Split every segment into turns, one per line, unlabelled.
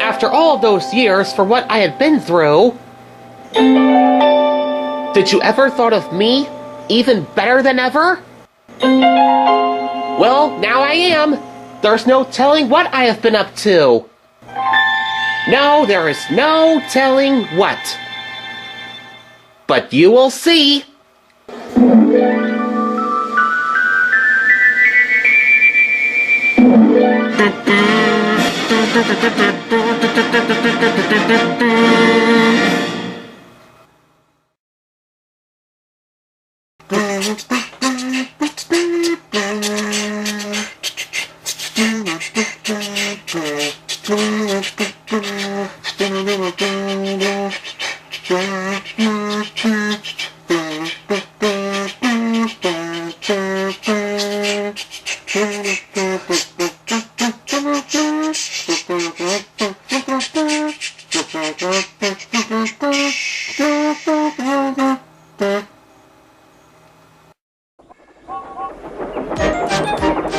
after all those years for what I had been through. Did you ever thought of me even better than ever? Well, now I am. There's no telling what I have been up to. No, there is no telling what. But you will see.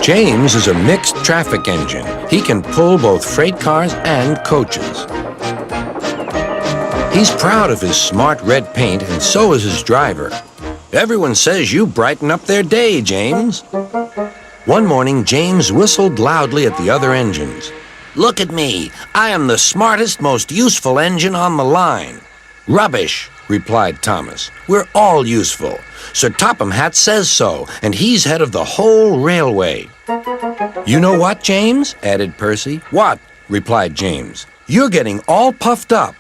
James is a mixed traffic engine. He can pull both freight cars and coaches. He's proud of his smart red paint, and so is his driver. Everyone says you brighten up their day, James. One morning, James whistled loudly at the other engines. Look at me. I am the smartest, most useful engine on the line. Rubbish, replied Thomas. We're all useful. Sir Topham Hatt says so, and he's head of the whole railway. You know what, James? Added Percy. What? Replied James. You're getting all puffed up.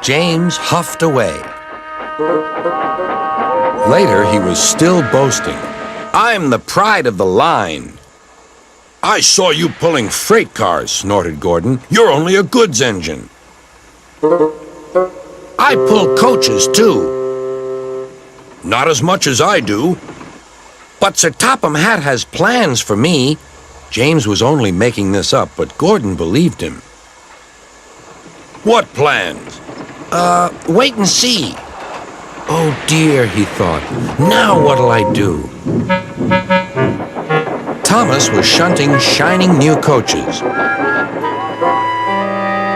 James huffed away. Later, he was still boasting. I'm the pride of the line. I saw you pulling freight cars, snorted Gordon. You're only a goods engine. I pull coaches, too. Not as much as I do. But Sir Topham Hatt has plans for me. James was only making this up, but Gordon believed him. What plans? Wait and see. Oh dear, he thought. Now what'll I do? Thomas was shunting shining new coaches.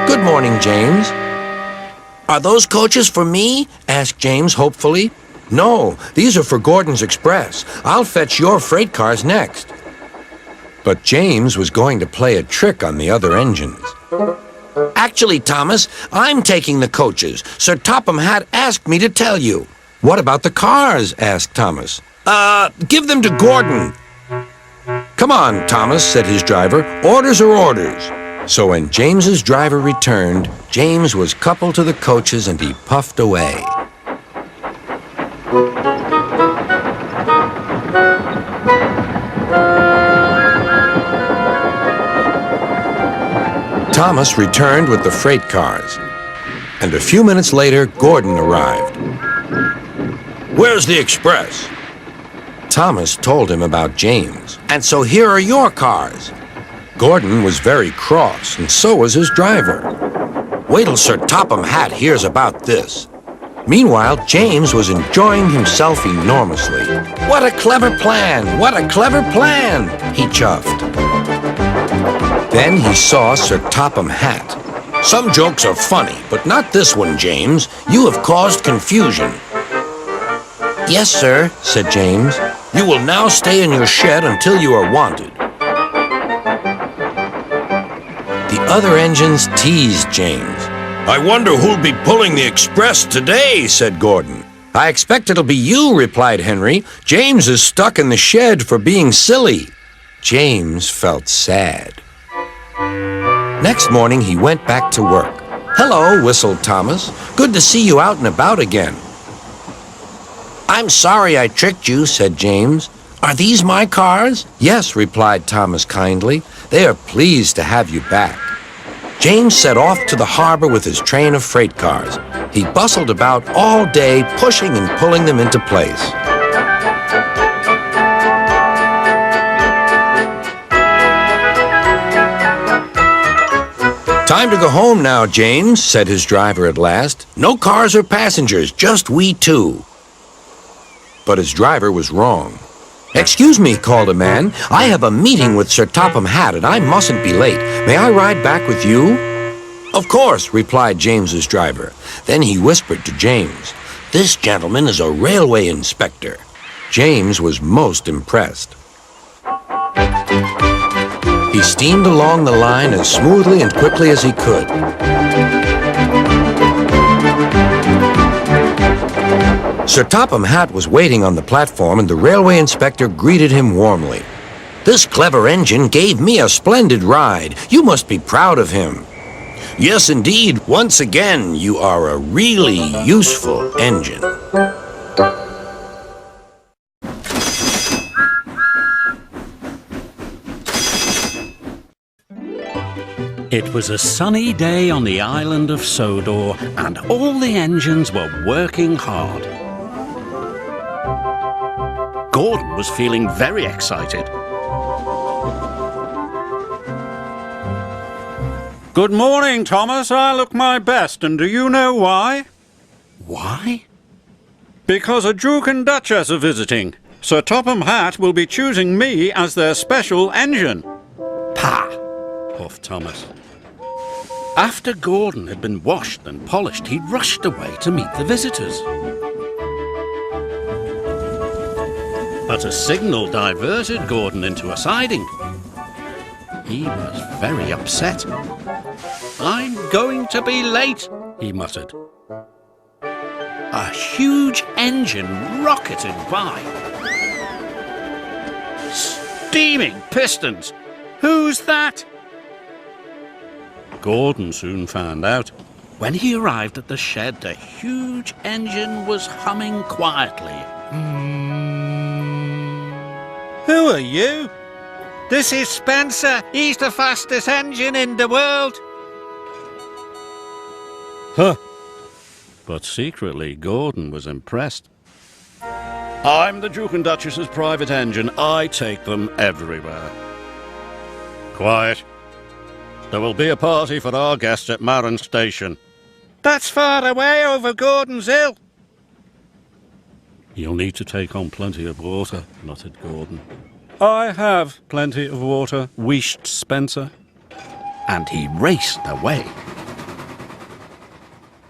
Good morning, James. Are those coaches for me? Asked James hopefully. No, these are for Gordon's Express. I'll fetch your freight cars next. But James was going to play a trick on the other engines. Actually, Thomas, I'm taking the coaches. Sir Topham Hatt asked me to tell you. What about the cars? Asked Thomas. Give them to Gordon. Come on, Thomas, said his driver. Orders are orders. So when James's driver returned, James was coupled to the coaches and he puffed away. Thomas returned with the freight cars, and a few minutes later, Gordon arrived. Where's the express? Thomas told him about James, and so here are your cars. Gordon was very cross, and so was his driver. Wait till Sir Topham Hatt hears about this. Meanwhile, James was enjoying himself enormously. What a clever plan! What a clever plan! He chuffed. Then he saw Sir Topham Hatt. Some jokes are funny, but not this one, James. You have caused confusion. Yes, sir, said James. You will now stay in your shed until you are wanted. The other engines teased James. I wonder who'll be pulling the express today, said Gordon. I expect it'll be you, replied Henry. James is stuck in the shed for being silly. James felt sad. Next morning, he went back to work. Hello, whistled Thomas. Good to see you out and about again. I'm sorry I tricked you, said James. Are these my cars? Yes, replied Thomas kindly. They are pleased to have you back. James set off to the harbor with his train of freight cars. He bustled about all day, pushing and pulling them into place. Time to go home now, James, said his driver at last. No cars or passengers, just we two. But his driver was wrong. "Excuse me," called a man. "I have a meeting with Sir Topham Hatt, and I mustn't be late. May I ride back with you?" "Of course," replied James's driver. Then he whispered to James, "This gentleman is a railway inspector." James was most impressed. He steamed along the line as smoothly and quickly as he could. Sir Topham Hatt was waiting on the platform, and the railway inspector greeted him warmly. "This clever engine gave me a splendid ride. You must be proud of him." "Yes, indeed. Once again, you are a really useful engine."
It was a sunny day on the island of Sodor, and all the engines were working hard. Gordon was feeling very excited.
Good morning, Thomas. I look my best, and do you know why?
Why?
Because a Duke and Duchess are visiting. Sir Topham Hatt will be choosing me as their special engine.
Pah! Puffed Thomas. After Gordon had been washed and polished, he rushed away to meet the visitors. But a signal diverted Gordon into a siding. He was very upset. "I'm going to be late," he muttered. A huge engine rocketed by. Steaming pistons! Who's that? Gordon soon found out. When he arrived at the shed, the huge engine was humming quietly.
Who are you? This is Spencer. He's the fastest engine in the world.
Huh. But secretly, Gordon was impressed. "I'm the Duke and Duchess's private engine. I take them everywhere." "Quiet. There will be a party for our guests at Marron Station."
That's far away over Gordon's Hill.
"You'll need to take on plenty of water," muttered Gordon. "I have plenty of water," wheezed Spencer. And he raced away.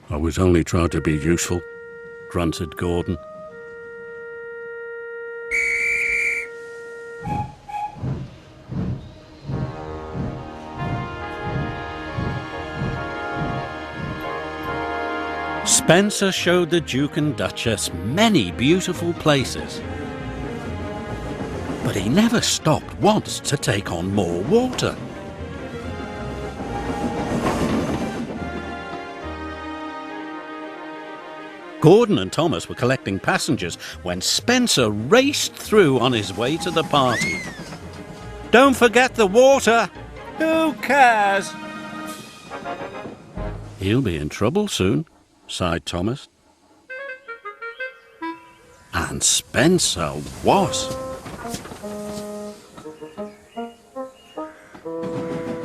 "I was only trying to be useful," grunted Gordon. Spencer showed the Duke and Duchess many beautiful places. But he never stopped once to take on more water. Gordon and Thomas were collecting passengers when Spencer raced through on his way to the party.
Don't forget the water. Who cares?
"He'll be in trouble soon," sighed Thomas. And Spencer was.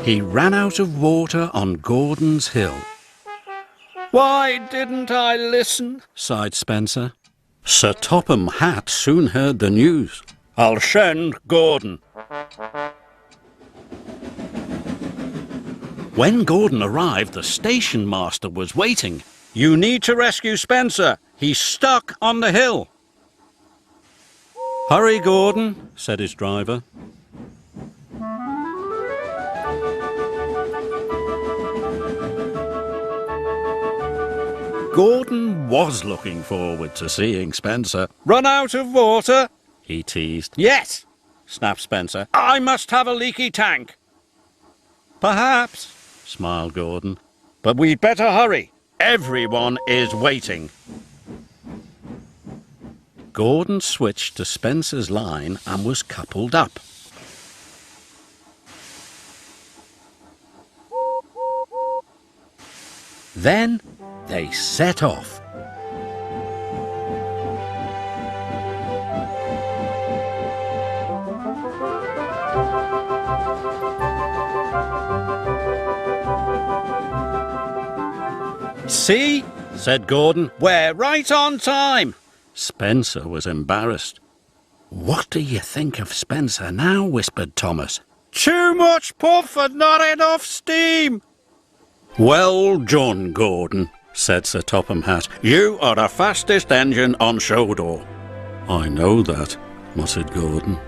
He ran out of water on Gordon's Hill.
Why didn't I listen?
Sighed Spencer. Sir Topham Hatt soon heard the news. "I'll send Gordon." When Gordon arrived, the station master was waiting.
You need to rescue Spencer. He's stuck on the hill.
"Hurry, Gordon," said his driver. Gordon was looking forward to seeing Spencer.
Run out of water?
He teased.
Yes, snapped Spencer. I must have a leaky tank. Perhaps,
smiled Gordon.
But we'd better hurry. Everyone is waiting.
Gordon switched to Spencer's line and was coupled up. Then they set off.
See, said Gordon, we're right on time.
Spencer was embarrassed. What do you think of Spencer now? Whispered Thomas.
Too much puff and not enough steam. Well done, Gordon, said Sir Topham Hatt. You are the fastest engine on Shodor. I know that, muttered Gordon.